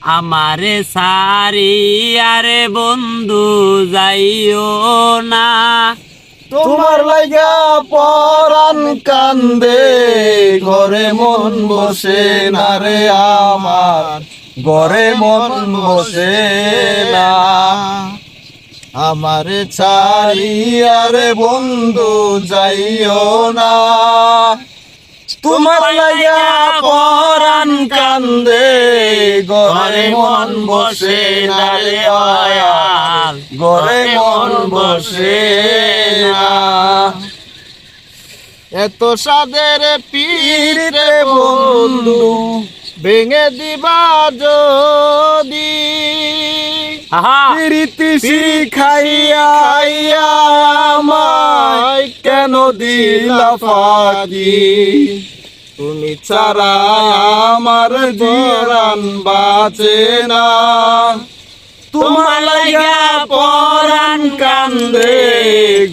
আমারে সারি আরে বন্ধু যাইও না। তোমার লাগা পরাণ কান্দে, ঘরে মন বসে না রে আমার, ঘরে মন বসে না। আমারে ছাড়ি আরে বন্ধু যাইও না। তোমার লাগা পরাণ কান্দে, ঘরে মন বসে না রে আয়ার, ঘরে মন বসে না। এত সাদের পীর রে বন্ধু, ভেঙে দিবা যদি, প্রীতি শিখাইয়া আমায় কেন দিলা ফাঁকি। তুমি ছাড়া আমার জীবন বাঁচে না। তোমার লাগা পরাণ কান্দে,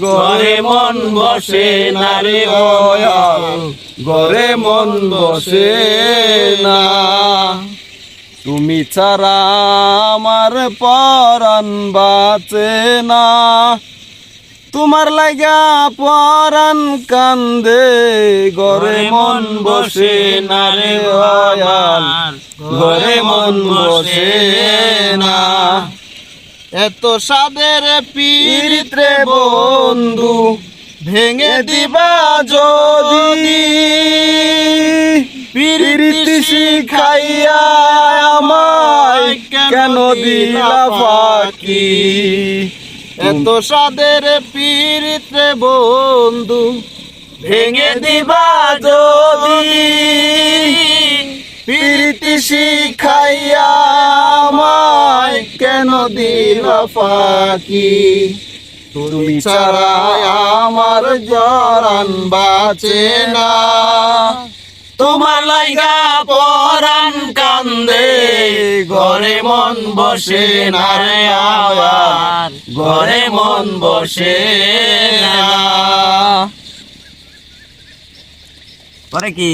ঘরে মন বসে না রে দয়াল, ঘরে মন বসে না। তুমি ছাড়া আমার পরাণ বাঁচে না। তোমার লাগা পরাণ কান্দে, ঘরে মন বসে না রে দয়াল, ঘরে মন বসে না। এত সাদের পীড়িত রে বন্ধু, ভেঙে দিবা যদি, প্রীতি শিখাইয়া আমায় কেন দিলা ফাঁকি। এত সাদের পীড়িত রে বন্ধু, ভেঙে দিবা যদি, প্রীতি শিখাইয়া আমায় কেন দিলা ফাঁকি। তুমি ছাড়া আমার জরান বাঁচে না। তোমার লাগা পরাণ কান্দে, ঘরে মন বসে না রে আয়ার, ঘরে মন বসে না। পরে কি